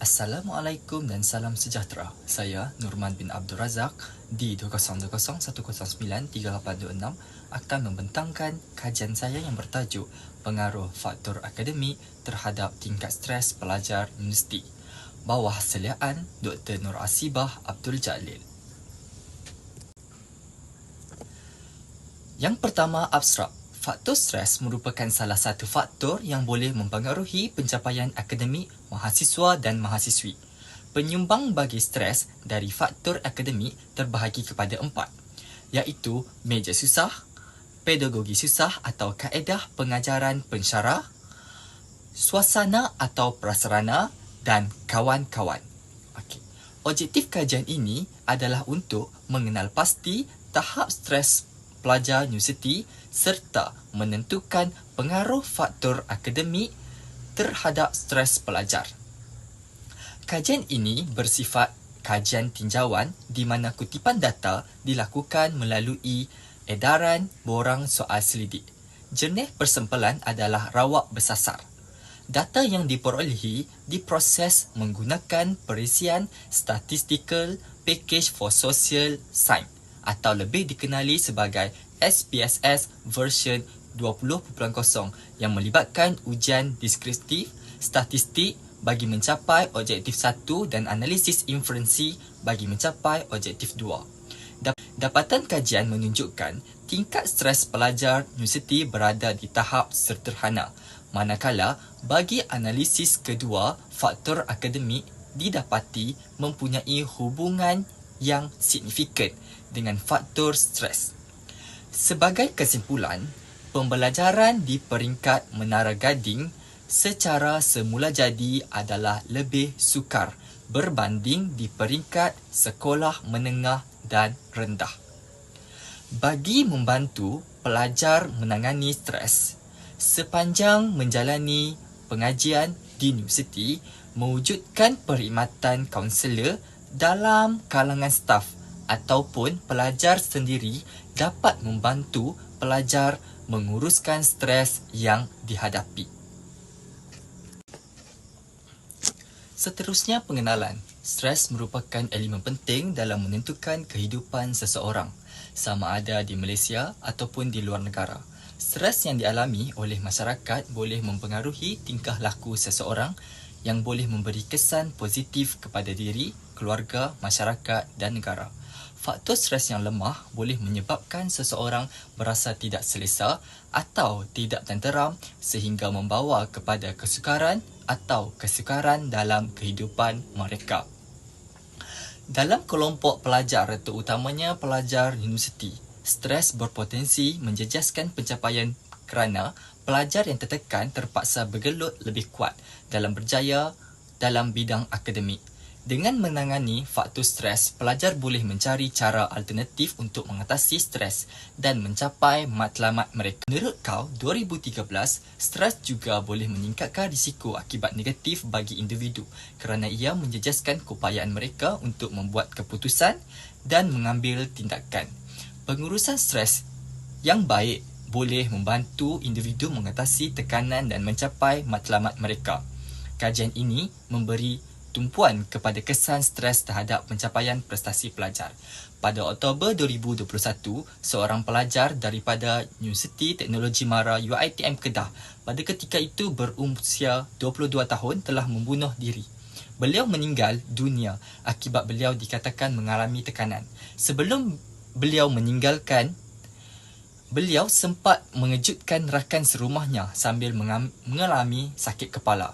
Assalamualaikum dan salam sejahtera. Saya Nurman bin Abdul Razak di 20010093826 akan membentangkan kajian saya yang bertajuk Pengaruh Faktor Akademik terhadap tingkat stres pelajar universiti. Bawah seliaan Dr. Nur Asibah Abdul Jalil. Yang pertama, abstrak. Faktor stres merupakan salah satu faktor yang boleh mempengaruhi pencapaian akademik mahasiswa dan mahasiswi. Penyumbang bagi stres dari faktor akademik terbahagi kepada 4, iaitu meja susah, pedagogi susah atau kaedah pengajaran pensyarah, suasana atau prasarana dan kawan-kawan. Objektif kajian ini adalah untuk mengenal pasti tahap stres pelajar universiti serta menentukan pengaruh faktor akademik terhadap stres pelajar. Kajian ini bersifat kajian tinjauan di mana kutipan data dilakukan melalui edaran borang soal selidik. Jernih persempelan adalah rawak bersasar. Data yang diperolehi diproses menggunakan perisian Statistical Package for Social Science atau lebih dikenali sebagai SPSS version 20.0 yang melibatkan ujian deskriptif, statistik bagi mencapai objektif 1 dan analisis inferensi bagi mencapai objektif 2. Dapatan kajian menunjukkan tingkat stres pelajar universiti berada di tahap sederhana, manakala bagi analisis kedua, faktor akademik didapati mempunyai hubungan yang signifikan dengan faktor stres. Sebagai kesimpulan, pembelajaran di peringkat menara gading secara semula jadi adalah lebih sukar berbanding di peringkat sekolah menengah dan rendah. Bagi membantu pelajar menangani stres, sepanjang menjalani pengajian di universiti, mewujudkan perkhidmatan kaunselor dalam kalangan staf ataupun pelajar sendiri dapat membantu pelajar menguruskan stres yang dihadapi. Seterusnya, pengenalan. Stres merupakan elemen penting dalam menentukan kehidupan seseorang, sama ada di Malaysia ataupun di luar negara. Stres yang dialami oleh masyarakat boleh mempengaruhi tingkah laku seseorang yang boleh memberi kesan positif kepada diri, keluarga, masyarakat dan negara. Faktor stres yang lemah boleh menyebabkan seseorang berasa tidak selesa atau tidak tenteram sehingga membawa kepada kesukaran atau kesukaran dalam kehidupan mereka. Dalam kelompok pelajar, terutamanya pelajar universiti, stres berpotensi menjejaskan pencapaian kerana pelajar yang tertekan terpaksa bergelut lebih kuat dalam berjaya dalam bidang akademik. Dengan menangani faktor stres, pelajar boleh mencari cara alternatif untuk mengatasi stres dan mencapai matlamat mereka. Menurut kau, 2013, stres juga boleh meningkatkan risiko akibat negatif bagi individu kerana ia menjejaskan keupayaan mereka untuk membuat keputusan dan mengambil tindakan. Pengurusan stres yang baik boleh membantu individu mengatasi tekanan dan mencapai matlamat mereka. Kajian ini memberi tumpuan kepada kesan stres terhadap pencapaian prestasi pelajar. Pada Oktober 2021, seorang pelajar daripada Universiti Teknologi Mara UiTM Kedah pada ketika itu berusia 22 tahun telah membunuh diri. Beliau meninggal dunia akibat beliau dikatakan mengalami tekanan. Sebelum beliau meninggalkan, beliau sempat mengejutkan rakan serumahnya sambil mengalami sakit kepala.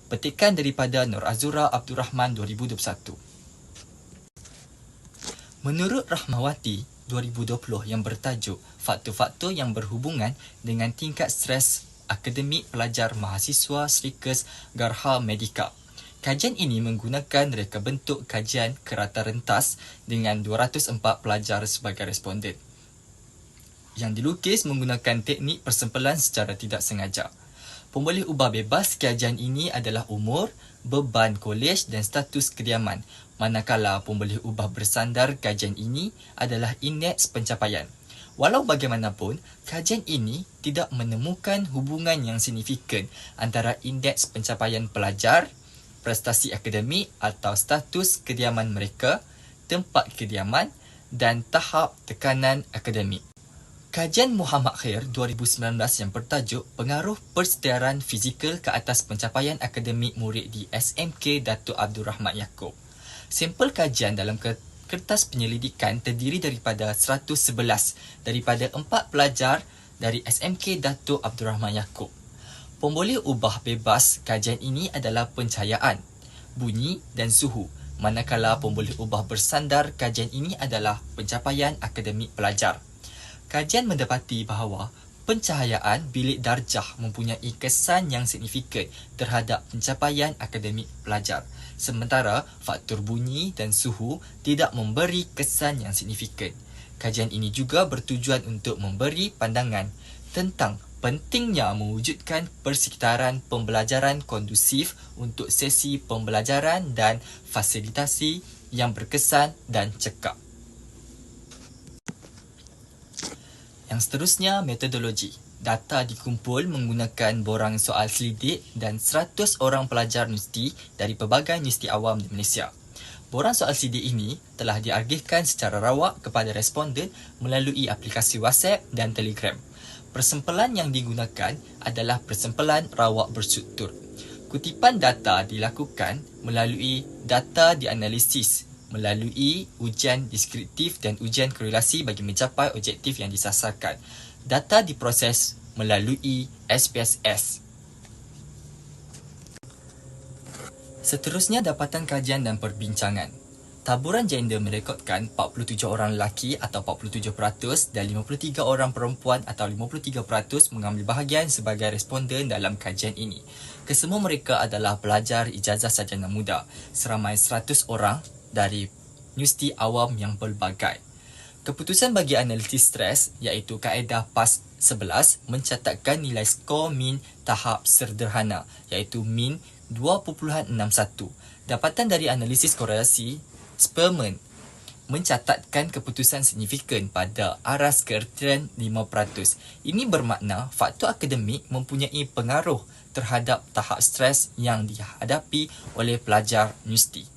Petikan daripada Nur Azura Abdul Rahman 2021. Menurut Rahmawati 2020 yang bertajuk Faktor-faktor yang berhubungan dengan tingkat stres akademik pelajar mahasiswa Srikas Garha Medika. Kajian ini menggunakan reka bentuk kajian kerata rentas dengan 204 pelajar sebagai responden yang dilukis menggunakan teknik persempelan secara tidak sengaja. Pemboleh ubah bebas kajian ini adalah umur, beban kolej dan status kediaman, manakala pemboleh ubah bersandar kajian ini adalah indeks pencapaian. Walau bagaimanapun, kajian ini tidak menemukan hubungan yang signifikan antara indeks pencapaian pelajar prestasi akademik atau status kediaman mereka, tempat kediaman dan tahap tekanan akademik. Kajian Muhammad Khair 2019 yang bertajuk Pengaruh Persediaan Fizikal ke atas pencapaian akademik murid di SMK Datuk Abdul Rahman Yaakob. Sampel kajian dalam kertas penyelidikan terdiri daripada 111 daripada 4 pelajar dari SMK Datuk Abdul Rahman Yaakob. Pemboleh ubah bebas kajian ini adalah pencahayaan, bunyi dan suhu, manakala pemboleh ubah bersandar kajian ini adalah pencapaian akademik pelajar. Kajian mendapati bahawa pencahayaan bilik darjah mempunyai kesan yang signifikan terhadap pencapaian akademik pelajar, sementara faktor bunyi dan suhu tidak memberi kesan yang signifikan. Kajian ini juga bertujuan untuk memberi pandangan tentang pentingnya mewujudkan persekitaran pembelajaran kondusif untuk sesi pembelajaran dan fasilitasi yang berkesan dan cekap. Yang seterusnya, metodologi. Data dikumpul menggunakan borang soal selidik dan 100 orang pelajar universiti dari pelbagai universiti awam di Malaysia. Borang soal selidik ini telah diargihkan secara rawak kepada responden melalui aplikasi WhatsApp dan Telegram. Persempelan yang digunakan adalah persempelan rawak berstruktur. Kutipan data dilakukan melalui data dianalisis melalui ujian deskriptif dan ujian korelasi bagi mencapai objektif yang disasarkan. Data diproses melalui SPSS. Seterusnya, dapatan kajian dan perbincangan. Taburan gender merekodkan 47 orang lelaki atau 47% dan 53 orang perempuan atau 53% mengambil bahagian sebagai responden dalam kajian ini. Kesemua mereka adalah pelajar ijazah sarjana muda, seramai 100 orang dari universiti awam yang pelbagai. Keputusan bagi analisis stres iaitu kaedah PAS 11 mencatatkan nilai skor min tahap sederhana iaitu min 2.61. Dapatan dari analisis korelasi Sperman mencatatkan keputusan signifikan pada aras keertian 5%. Ini bermakna faktor akademik mempunyai pengaruh terhadap tahap stres yang dihadapi oleh pelajar universiti.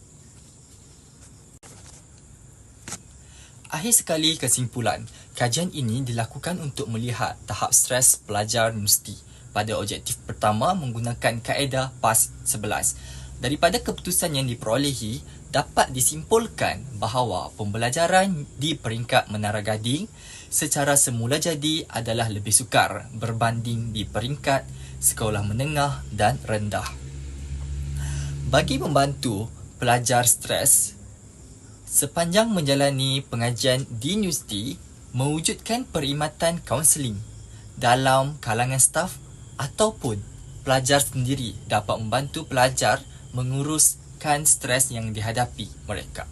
Akhir sekali, kesimpulan. Kajian ini dilakukan untuk melihat tahap stres pelajar universiti. Pada objektif pertama menggunakan kaedah PAS 11. Daripada keputusan yang diperolehi, dapat disimpulkan bahawa pembelajaran di peringkat Menara Gading secara semula jadi adalah lebih sukar berbanding di peringkat sekolah menengah dan rendah. Bagi membantu pelajar stres, sepanjang menjalani pengajian di universiti, mewujudkan perkhidmatan kaunseling dalam kalangan staf ataupun pelajar sendiri dapat membantu pelajar menguruskan stres yang dihadapi mereka.